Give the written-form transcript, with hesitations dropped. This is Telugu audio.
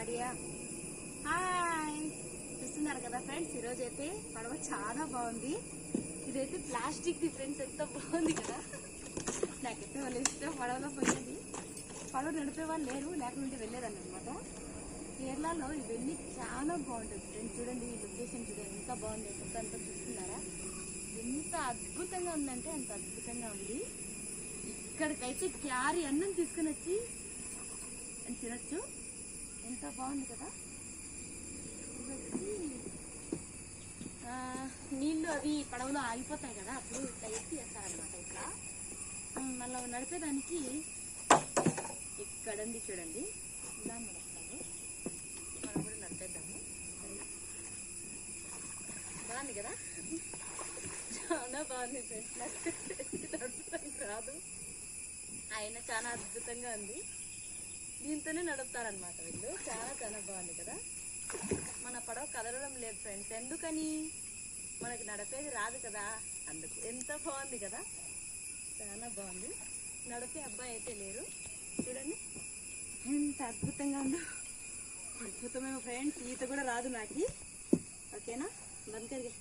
అడియా హాయ్, చూస్తున్నారు కదా ఫ్రెండ్స్, ఈరోజు అయితే పడవ చాలా బాగుంది. ఇదైతే ప్లాస్టిక్ ది ఫ్రెండ్స్, ఎంత బాగుంది కదా. నాకైతే వాళ్ళు ఇష్టం పడవలో పోయేది. పడవ నడిపే వాళ్ళు లేరు, లేకుంటే వెళ్ళేదాన్ని అనమాట. కేరళలో ఇవన్నీ చాలా బాగుంటుంది ఫ్రెండ్స్. చూడండి ఈ లొకేషన్, చూడండి ఎంత బాగుంది. అంతా చూస్తున్నారా, ఎంత అద్భుతంగా ఉందంటే అంత అద్భుతంగా ఉంది. ఇక్కడికైతే క్యారీ అన్నం తీసుకుని వచ్చి తినచ్చు, ఎంత బాగుంది కదా. నీళ్లు అవి పడవలో ఆగిపోతాయి కదా, అప్పుడు ఇట్లా ఎత్తి వేస్తారనమాట. ఇట్లా మళ్ళీ నడిపేదానికి ఇక్కడ ఉంది చూడండి, ఇలా నడుపుతారు. మనం కూడా నడిపేద్దాము. బాగుంది కదా, చాలా బాగుంది ఫ్రెండ్స్. నడుపుతానికి రాదు, ఆయన చాలా అద్భుతంగా ఉంది. దీంతోనే నడుపుతారనమాట వీళ్ళు. చాలా బాగుంది కదా. మన పడవ కదలడం లేదు ఫ్రెండ్స్, ఎందుకని? మనకి నడిపేది రాదు కదా, అందుకు. ఎంత బాగుంది కదా, చాలా బాగుంది. నడిపే అబ్బాయి అయితే లేరు, చూడండి ఎంత అద్భుతంగా ఉందో. అద్భుతమేమో ఫ్రెండ్స్, ఈత కూడా రాదు నాకు. ఓకేనా, బంద్ కరిగే.